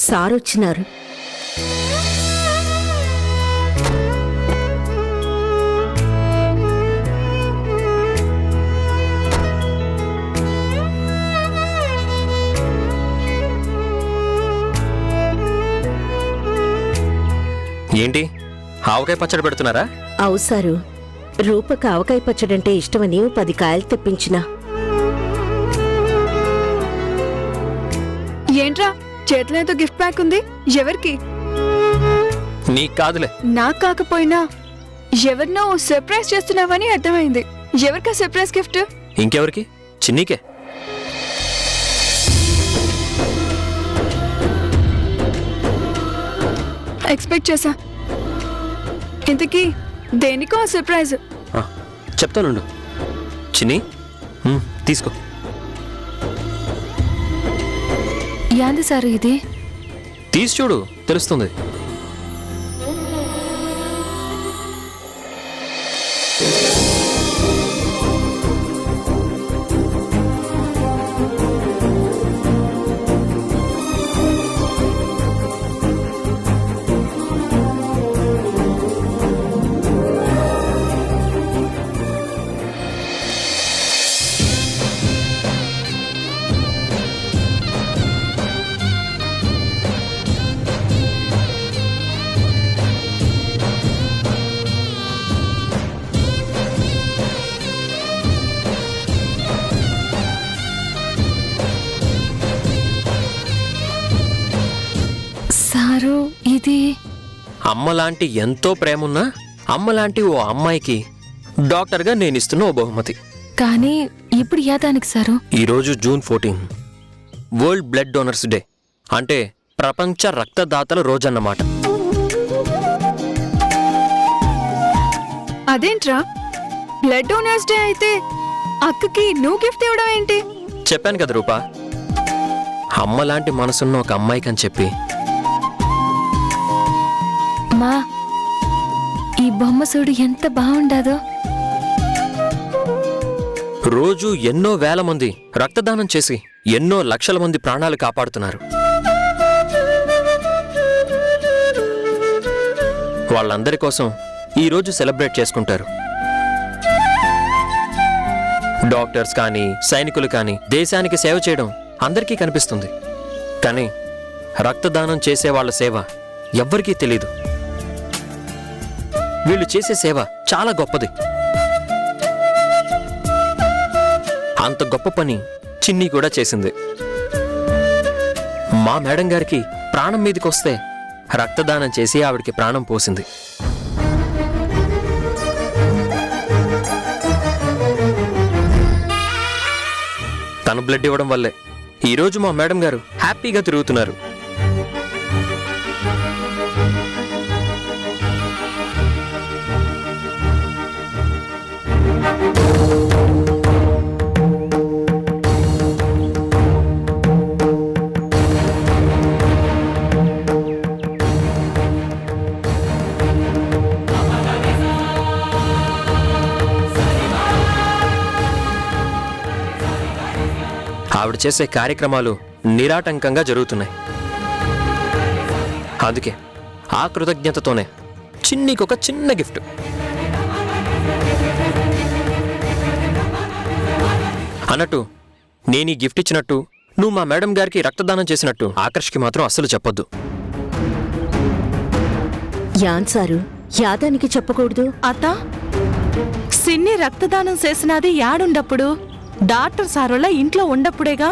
సారొచ్చినారు. ఏంటి ఆవకాయ పచ్చడి పెడుతున్నారా? అవు సారు, రూపకు ఆవకాయ పచ్చడంటే ఇష్టమని 10 కాయలు తెప్పించిన. ఏంట్రా చేతిలో ఏదో గిఫ్ట్ ప్యాక్ ఉంది, ఎవరికి? నీకు కాదులే. నాకు కాకపోయినా ఎవరినో సర్ప్రైజ్ చేస్తున్నావని అర్థమైంది. ఎవరికా సర్ప్రైజ్ గిఫ్ట్? ఇంకెవరికి? చిన్నీకే. ఎక్స్పెక్ట్ చేశా. ఇంతకీ దేనికో సర్ప్రైజ్? చెప్తానుండు. చిన్ని తీసుకో. యాంది సార్ ఇది? తీసి చూడు, తెలుస్తుంది. సారు ఇది అమ్మలాంటి ఎంతో ప్రేమున్నా అమ్మలాంటి ఓ అమ్మాయికి డాక్టర్గా నేనిస్తున్న ఓ బహుమతి. కానీ ఇప్పుడు యాదానికి సారు? ఈరోజు June 14 world blood donors day, అంటే ప్రపంచ రక్తదాతల రోజన్నమాట. అదేంట్రా బ్లడ్ డోనర్స్ డే అయితే అక్కకి నువ్వు గిఫ్ట్ ఇవ్వడం ఏంటి? చెప్పాను కదా రూపా, అమ్మలాంటి మనసున్న ఒక అమ్మాయికి అని చెప్పి. మా ఈ బొమ్మ చూడు ఎంత బాగుండాదో. రోజు ఎన్నో వేల మంది రక్తదానం చేసి ఎన్నో లక్షల మంది ప్రాణాలు కాపాడుతున్నారు. వాళ్ళందరి కోసం ఈరోజు సెలబ్రేట్ చేసుకుంటారు. డాక్టర్స్ కానీ సైనికులు కానీ దేశానికి సేవ చేయడం అందరికీ కనిపిస్తుంది. కానీ రక్తదానం చేసే వాళ్ళ సేవ ఎవ్వరికీ తెలీదు. వీళ్ళు చేసే సేవ చాలా గొప్పది. అంత గొప్ప పని చిన్ని కూడా చేసింది. మా మేడం గారికి ప్రాణం మీదకి వస్తే రక్తదానం చేసి ఆవిడికి ప్రాణం పోసింది. తను బ్లడ్ ఇవ్వడం వల్లే ఈరోజు మా మేడం గారు హ్యాపీగా తిరుగుతున్నారు. ఆవిడ చేసే కార్యక్రమాలు నిరాటంకంగా జరుగుతున్నాయి. అందుకే ఆ కృతజ్ఞతతోనే చిన్నికొక చిన్న గిఫ్ట్. అన్నట్టు నేను ఈ గిఫ్ట్ ఇచ్చినట్టు నువ్వు మా మేడం గారికి రక్తదానం చేసినట్టు ఆకర్ష్కి మాత్రం అస్సలు చెప్పొద్దు. యాన్ సారు, యాదానికి చెప్పకూడదు. అత్త, సిన్ని రక్తదానం చేసినది యాడుండప్పుడు? డాక్టర్ సారోళ్ళ ఇంట్లో ఉండప్పుడేగా.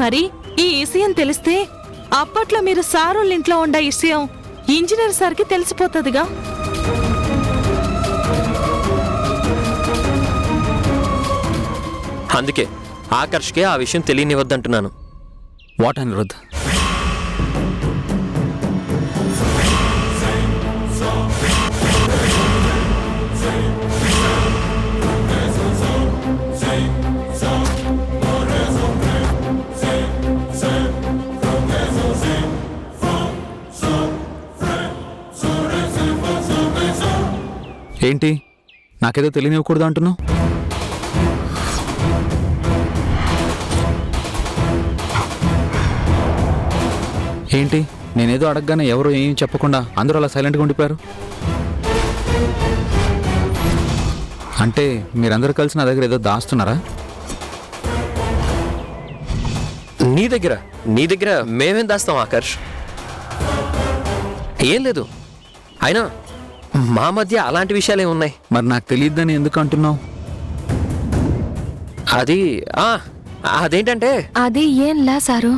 మరి ఈ విషయం తెలిస్తే అప్పట్లో మీరు సారోళ్ళ ఇంట్లో ఉండే విషయం ఇంజనీర్ సార్కి తెలిసిపోతుందిగా. అందుకే ఆకర్ష్కే ఆ విషయం తెలియనివద్దంటున్నాను. వాట్ అనిరుద్ధ్? ఏంటి నాకేదో తెలియనివ్వకూడదు అంటున్నావు? ఏంటి నేనేదో అడగగానే ఎవరు ఏం చెప్పకుండా అందరూ అలా సైలెంట్గా ఉండిపోయారు? అంటే మీరందరూ కలిసి నా దగ్గర ఏదో దాస్తున్నారా? నీ దగ్గర మేమేం దాస్తాం ఆకర్ష్? ఏం లేదు. అయినా మా మధ్య అలాంటి విషయాలే ఉన్నాయి. మరి నాకు తెలియద్దని ఎందుకు అంటున్నావు? అది అదేంటంటే అది ఏంలా సారు,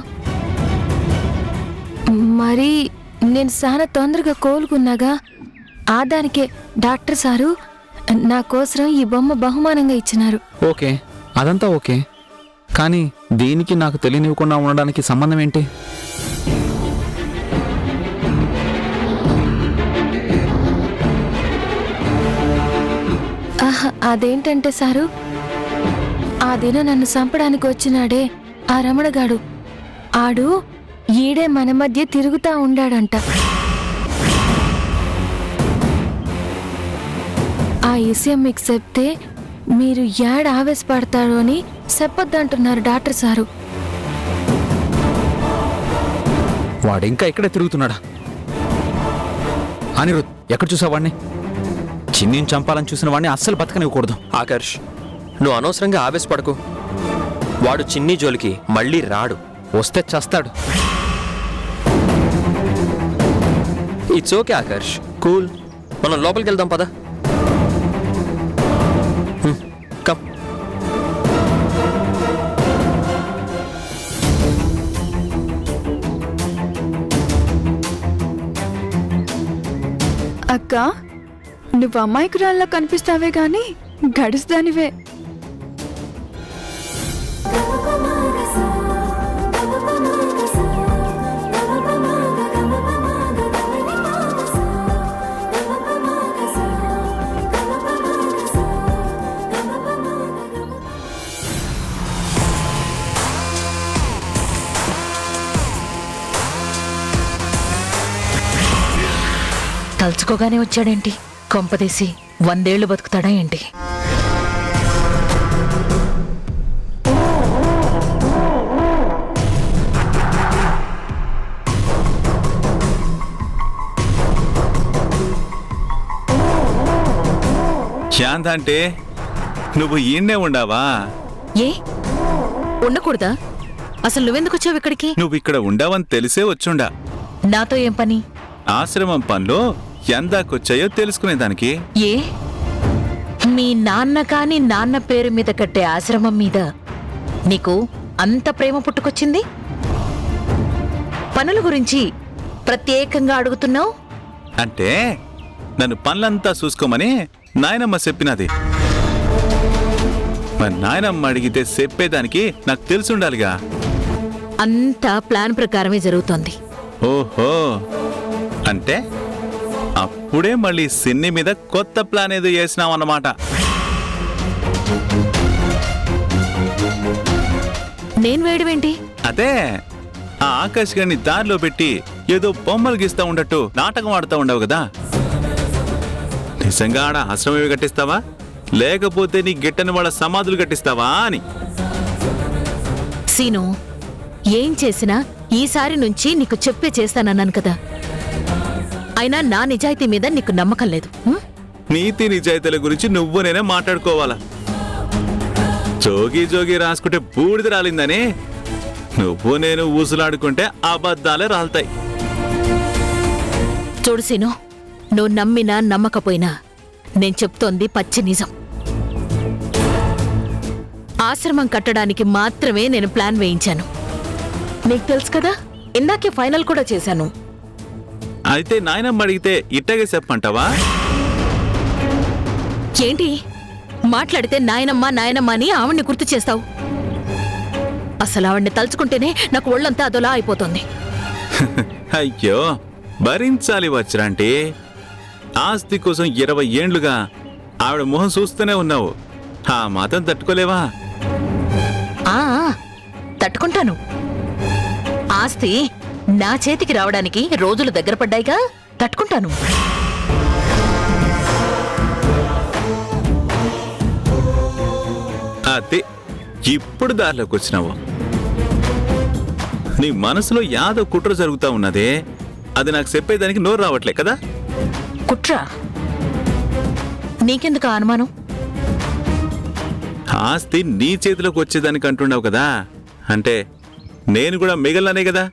మరి నేను చాలా తొందరగా కోలుకున్నాగా, దానికే డాక్టర్ సారు నా కోసం ఈ బొమ్మ బహుమానంగా ఇచ్చినారు. ఓకే, అదంతా ఓకే, కానీ దీనికి నాకు తెలియనివ్వకుండా ఉండడానికి సంబంధం ఏంటి? అదేంటంటే సారు, ఆ దినం నన్ను చంపడానికి వచ్చినాడే ఆ రమణగాడు, ఆడు ఈడే మన మధ్య తిరుగుతా ఉండాడంట. ఆ విషయం మీకు చెప్తే మీరు యాడ ఆవేశపడతారో అని చెప్పొద్దంటున్నారు డాక్టర్ సారు. వాడు ఇంకా ఇక్కడే తిరుగుతున్నాడా? అనిరుద్, ఎక్కడ చూసావు వాడిని? చిన్నిని చంపాలని చూసిన వాడిని అస్సలు బతకనివ్వకూడదు. ఆకర్ష్, నువ్వు అనవసరంగా ఆవేశపడకు. వాడు చిన్ని జోలికి మళ్ళీ రాడు. వస్తే చస్తాడు. It's okay Akarsh, cool. మనం లోపలికి వెళ్దాం పద. కమ్. అక్క, నువ్వు అమాయకురాల్లా కనిపిస్తావే గాని గడుసుదానివే. తలుచుకోగానే వచ్చాడేంటి? కొంపదీసి 100 ఏళ్ళు బతుకుతాడా ఏంటి? శాంత అంటే నువ్వు ఈయన్నే ఉండావా? ఏ ఉండకూడదా? అసలు నువ్వెందుకు వచ్చావు ఇక్కడికి? నువ్వు ఇక్కడ ఉండావని తెలిసే వచ్చుండా. నాతో ఏం పని? ఆశ్రమం పనిలో ఎందాకొచ్చాయో తెలుసుకునేదానికి. ఏ మీ నాన్న కాని నాన్న పేరు మీద కట్టే ఆశ్రమం మీద నీకు అంత ప్రేమ పుట్టుకొచ్చింది? పనుల గురించి ప్రత్యేకంగా అడుగుతున్నావు? అంటే నన్ను పనులంతా చూసుకోమని నాయనమ్మ చెప్పినది. మరి నాయనమ్మ అడిగితే చెప్పేదానికి నాకు తెలుసుండాలిగా. అంతా ప్లాన్ ప్రకారమే జరుగుతోంది. ఓహో, అంటే అప్పుడే మళ్ళీ సిన్ని మీద కొత్త ప్లాన్ ఏదో చేసినావన్నమాట. నేను వేయడమేంటి? అదే ఆ ఆకాశ్ గారిని దారిలో పెట్టి ఏదో బొమ్మలు గీస్తా ఉండట్టు నాటకం ఆడుతూ ఉండవు కదా. నిజంగా ఆడ ఆశ్రమమే కట్టిస్తావా, లేకపోతే నీ గిట్టని వాళ్ళ సమాధులు కట్టిస్తావా అని. సీను, ఏం చేసినా ఈసారి నుంచి నీకు చెప్పే చేస్తానన్నాను కదా. అయినా నా నిజాయితీ మీద నీకు నమ్మకం లేదు. నీతి నిజాయితీల గురించి నువ్వు నేనే మాట్లాడుకోవాలా? జోగి జోగి రాసుకుంటే బూడిద రాలిందని నువ్వు నేను ఊసులాడుకుంటే అబద్ధాలే రాలుతాయి. చూడు సీను, నువ్వు నమ్మినా నమ్మకపోయినా నేను చెప్తోంది పచ్చి నిజం. ఆశ్రమం కట్టడానికి మాత్రమే నేను ప్లాన్ వేయించాను. నీకు తెలుసు కదా, ఇందాకే ఫైనల్ కూడా చేశాను. అయితే నాయనమ్మ అడిగితే ఇట్టగే చెప్పంటావా? ఏంటి మాట్లాడితే నాయనమ్మ నాయనమ్మ అని ఆవిడ్ని గుర్తు చేస్తావు? అసలు ఆవిడ్ని తలుచుకుంటేనే నాకు ఒళ్ళంతా అదోలా అయిపోతుంది. అయ్యో, భరించాలి వచ్చరాంటి. ఆస్తి కోసం 20 ఏండ్లుగా ఆవిడ మొహం చూస్తూనే ఉన్నావు. ఆ మాత్రం తట్టుకోలేవా? తట్టుకుంటాను. ఆస్తి నా చేతికి రావడానికి రోజులు దగ్గర పడ్డాయిగా, తట్టుకుంటాను. అదే ఇప్పుడు దారిలోకి వచ్చినావు. నీ మనసులో యాదో కుట్ర జరుగుతా ఉన్నదే, అది నాకు చెప్పేదానికి నోరు రావట్లే కదా. కుట్ర నీకెందుకు ఆ అనుమానం? ఆస్తి నీ చేతిలోకి వచ్చేదానికి అంటున్నావు కదా, అంటే నేను కూడా మిగలనే కదా.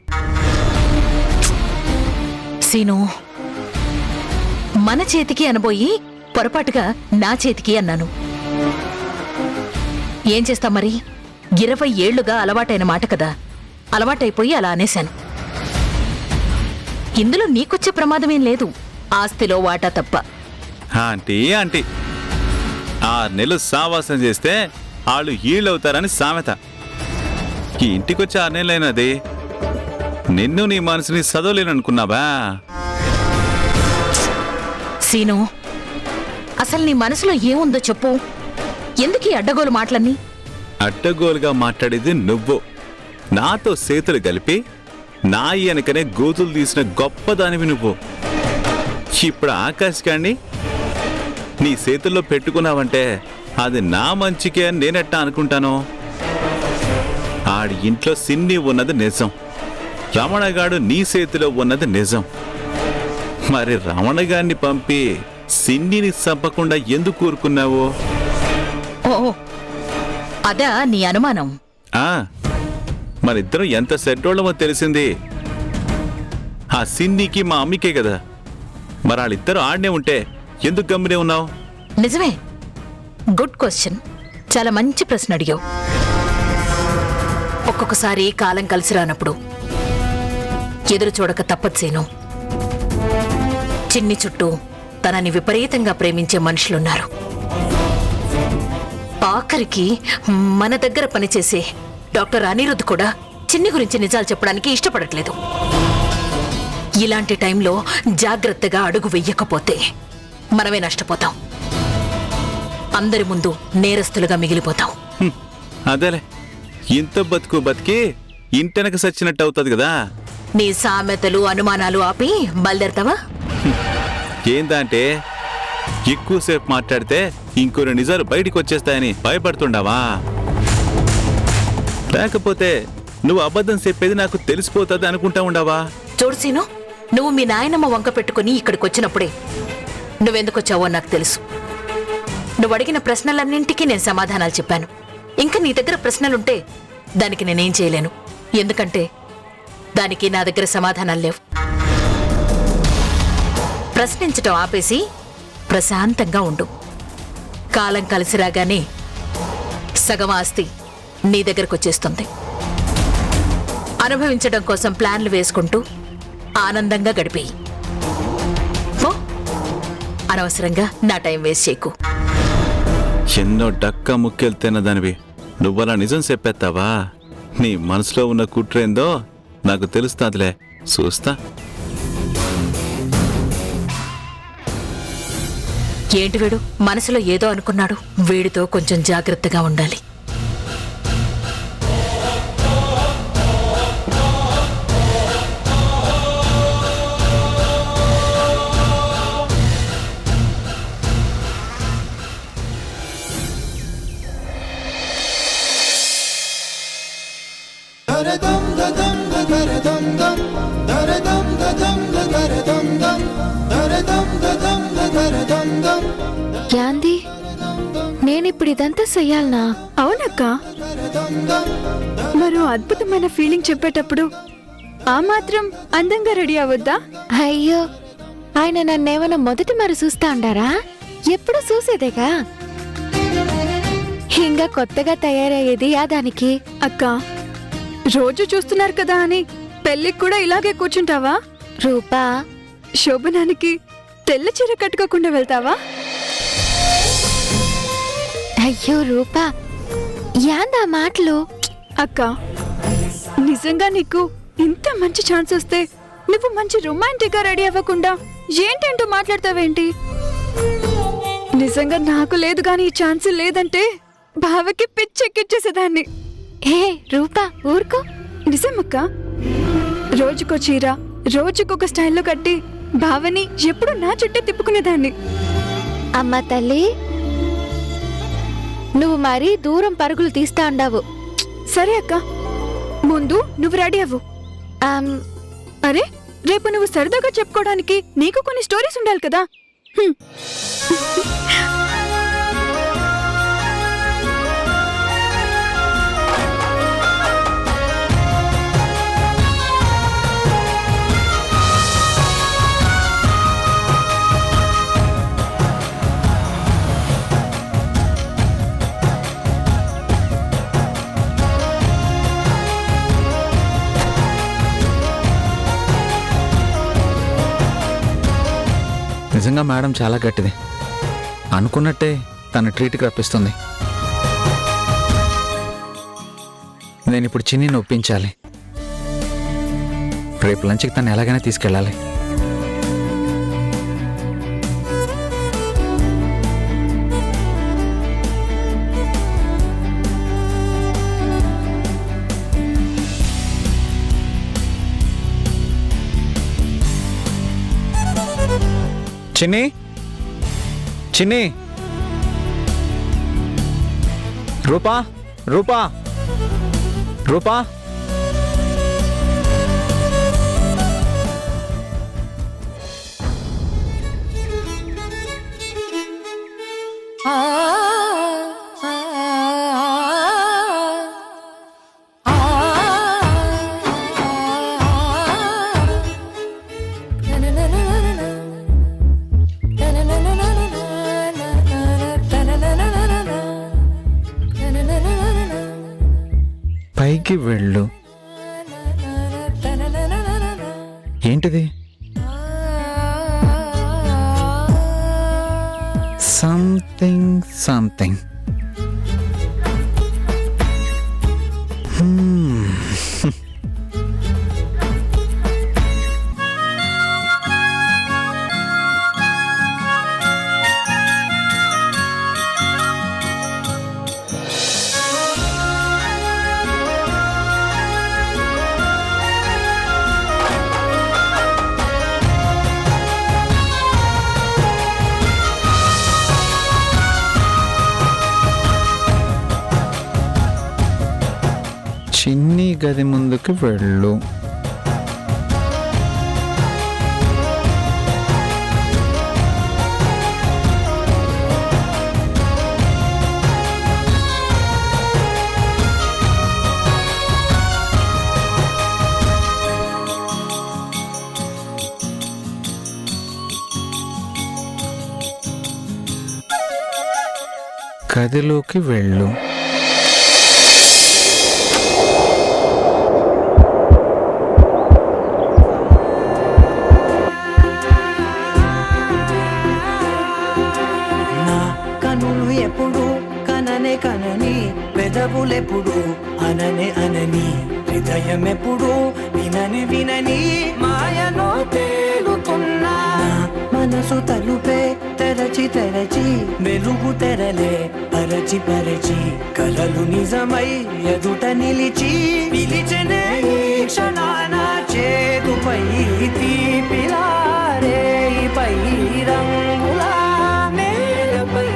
సీను, మన చేతికి అనబోయి పొరపాటుగా నా చేతికి అన్నాను. ఏం చేస్తా మరి? 20 ఏళ్లుగా అలవాటైన మాట కదా, అలవాటైపోయి అలా అనేశాను. ఇందులో నీకొచ్చే ప్రమాదమేం లేదు, ఆస్తిలో వాటా తప్ప. ఆంటీ ఆంటీ 6 నెలలు సావాసం చేస్తే వాళ్ళు ఈళ్ళవుతారని సామెత. ఈ ఇంటికొచ్చి 6 నెలలైనది, నిన్ను నీ మనసుని చదవలేననుకున్నావా? సీను, అసలు నీ మనసులో ఏముందో చెప్పు. ఎందుకు ఈ అడ్డగోలు మాటలన్నీ? అడ్డగోలుగా మాట్లాడేది నువ్వు. నాతో చేతులు కలిపి నా వెనకనే గోతులు తీసిన గొప్పదానివి నువ్వు. ఇప్పుడు ఆకాశ్ గాన్ని నీ చేతుల్లో పెట్టుకున్నావంటే అది నా మంచికే అని నేనెట్టా అనుకుంటాను. ఆడి ఇంట్లో సిన్ని ఉన్నది నిజం, రమణగాడు నీ చేతిలో ఉన్నది నిజం. మరి రమణగాడిని పంపి సిన్నిని చంపకుండా ఎందుకు ఊరుకున్నావు? ఓ, అదా నీ అనుమానం? మనిద్దరం ఎంత సెడ్డోళ్ళమో తెలిసింది. ఆ సిన్నికి మా అమ్మికే కదా. మరి వాళ్ళిద్దరూ ఆడనే ఉంటే ఎందుకు గమ్మునే ఉన్నావు? నిజమే, గుడ్ క్వశ్చన్. చాలా మంచి ప్రశ్న అడిగావు. ఒక్కొక్కసారి కాలం కలిసి రానప్పుడు ఎదురు చూడక తప్పదు సీను. చిన్ని చుట్టూ తనని విపరీతంగా ప్రేమించే మనుషులున్నారు. ఆఖరికి మన దగ్గర పనిచేసే డాక్టర్ అనిరుద్ధ్ కూడా చిన్ని గురించి నిజాలు చెప్పడానికి ఇష్టపడట్లేదు. ఇలాంటి టైంలో జాగ్రత్తగా అడుగు వెయ్యకపోతే మనమే నష్టపోతాం, అందరి ముందు నేరస్తులుగా మిగిలిపోతాం. అదేలే, ఇంత బతుకు బతికి ఇంటెనక సచ్చినట్టు అవుతుంది కదా. నీ సామెతలు అనుమానాలు ఆపి బయలుదేరతావా? ఏందంటే ఎక్కువసేపు మాట్లాడితే ఇంకొన్ని నిజాలు బయటికి వచ్చేస్తాయని భయపడుతుండావా? లేకపోతే నువ్వు అబద్ధం చెప్పేది నాకు తెలిసిపోతుంది అనుకుంటా ఉండావా? చూడు సీను, నువ్వు మీ నాయనమ్మ వంక పెట్టుకుని ఇక్కడికి వచ్చినప్పుడే నువ్వెందుకు వచ్చావో నాకు తెలుసు. నువ్వు అడిగిన ప్రశ్నలన్నింటికీ నేను సమాధానాలు చెప్పాను. ఇంకా నీ దగ్గర ప్రశ్నలుంటే దానికి నేనేం చేయలేను, ఎందుకంటే దానికి నా దగ్గర సమాధానాలు లేవు. ప్రశ్నించటం ఆపేసి ప్రశాంతంగా ఉండు. కాలం కలిసి రాగానే సగం ఆస్తి నీ దగ్గరకు వచ్చేస్తుంది. అనుభవించడం కోసం ప్లాన్లు వేసుకుంటూ ఆనందంగా గడిపేయి. అనవసరంగా నా టైం వేస్ట్ చేయకు. ఎన్నో డక్క ముక్కెలు తిన్నదానివి నువ్వలా నిజం చెప్పేస్తావా? నీ మనసులో ఉన్న కుట్రేందో నాకు తెలుస్తాదిలే, చూస్తా. ఏంటి వీడు మనసులో ఏదో అనుకున్నాడు? వీడితో కొంచెం జాగ్రత్తగా ఉండాలి. యాంది, నేనిప్పుడు ఇదంతా చెయ్యాలనా? అవునక్క, మరో అద్భుతమైన ఫీలింగ్ చెప్పేటప్పుడు ఆ మాత్రం అందంగా రెడీ అవద్దా? అయ్యో, ఆయన నన్నేమన్నా మొదటి మరి చూస్తా ఉండారా? ఎప్పుడు చూసేదేగా. ఇంకా కొత్తగా తయారయ్యేది ఆ దానికి. అక్క, రోజు చూస్తున్నారు కదా అని పెళ్ళికి కూడా ఇలాగే కూర్చుంటావా? రూపా, శోభనానికి తెల్ల చీర కట్టుకోకుండా వెళ్తావా? అయ్యో రూపా, యాందా మాటలు? అక్క, నిజంగా నీకు ఇంత మంచి ఛాన్స్ వస్తే నువ్వు మంచి రొమాంటిక్ గా రెడీ అవ్వకుండా ఏంటంటూ మాట్లాడతావేంటి? నిజంగా నాకు లేదు గాని ఈ ఛాన్స్ లేదంటే బావకి పిచ్చెక్కిచ్చేసేదాన్ని. ఏ రూపా, ఊరుకో. నిజమక్క, రోజుకో చీర రోజుకొక స్టైల్లో కట్టి బావని ఎప్పుడు నా చుట్టే తిప్పుకునేదాన్ని. అమ్మ తల్లి, నువ్వు మరీ దూరం పరుగులు తీస్తా ఉండావు. సరే అక్క, ముందు నువ్వు రెడీ అవ్వు, అరే రేపు నువ్వు సరదాగా చెప్పుకోవడానికి నీకు కొన్ని స్టోరీస్ ఉండాలి కదా. హ్మ్. నిజంగా మేడం చాలా గట్టిది. అనుకున్నట్టే తన ట్రీట్కి రప్పిస్తుంది. నేను ఇప్పుడు చిన్నీని ఒప్పించాలి. రేపు లంచ్కి తను ఎలాగైనా తీసుకెళ్ళాలి. చిన్ని చిన్ని రూపా రూపా రూపా పైకి వెళ్ళు. ఏంటిది? Something something. చిన్ని గది ముందుకు వెళ్ళు. గదిలోకి వెళ్ళు. కనులు ఎప్పుడు కననే కనని, పెదవులెప్పుడు అననే అనని, హృదయం ఎప్పుడు వినని వినని మాయలో తేలుతున్నా. మనసు తలుపే తెరచి తెరచి, వెలుగు తెరలే పరచి పరచి, కలలు నిజమై ఎదుట నిలిచి, పిలిచనే ఈ క్షణాన చేతుపై తీపిలారే పై రంగులా నేలపై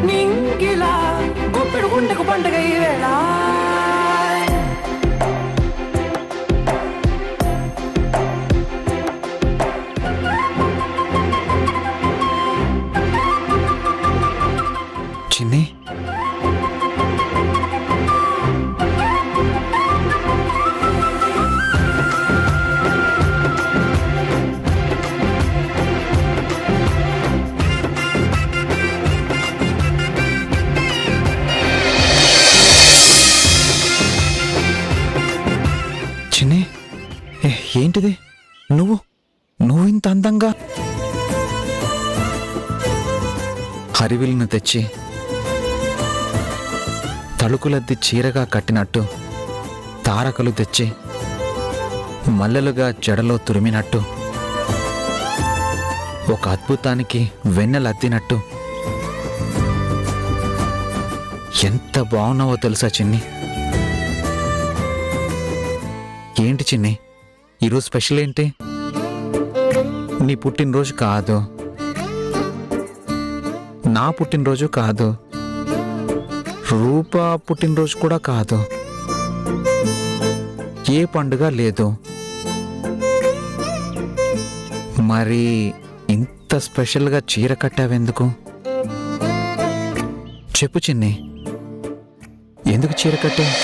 నింగిలా గుప్పెడు గుండెకు పండుగ ఈ వేళ. చిన్ని చిన్ని ఏంటిది? నువ్వు ఇంత అందంగా హరివిల్ను తెచ్చి తళుకులద్ది చీరగా కట్టినట్టు, తారకలు తెచ్చి మల్లెలుగా జడలో తురిమినట్టు, ఒక అద్భుతానికి వెన్నెలద్దినట్టు ఎంత బాగున్నావో తెలుసా చిన్ని? ఏంటి చిన్ని ఈరోజు స్పెషల్ ఏంటి? నీ పుట్టినరోజు కాదు, నా పుట్టినరోజు కాదు, రూపా పుట్టినరోజు కూడా కాదు, ఏ పండుగ లేదు. మరి ఇంత స్పెషల్గా చీర కట్టావెందుకు? చెప్పు చిన్ని, ఎందుకు చీర కట్టావు?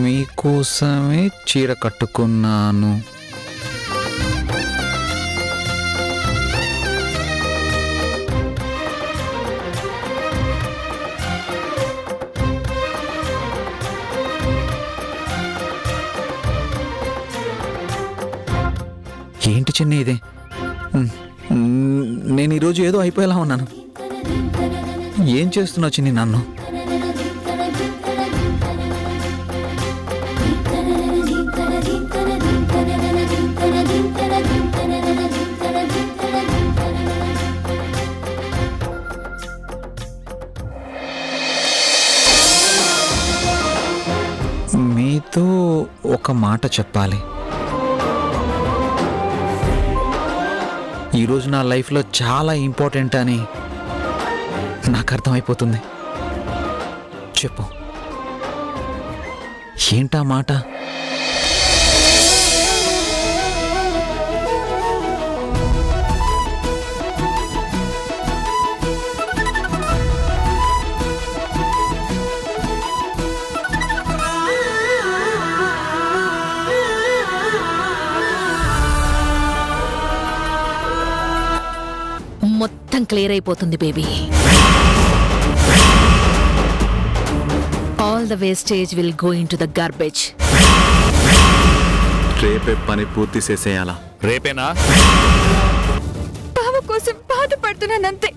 మీకోసమే చీర కట్టుకున్నాను. ఏంటి చిన్ని ఇది? నేను ఈరోజు ఏదో అయిపోయేలా ఉన్నాను. ఏం చేస్తున్నావు చిన్ని నన్ను? మీతో ఒక మాట చెప్పాలి. ఈరోజు నా లైఫ్లో చాలా ఇంపార్టెంట్ అని నాకు అర్థమైపోతుంది. చెప్పు, ఏంటా మాట? మొత్తం క్లియర్ అయిపోతుంది baby. All the wastage will go in to the garbage. రేపే పని పూర్తి చేసేయాలా? రేపేనా? బావ కోసం బాధపడుతున్నానంతే.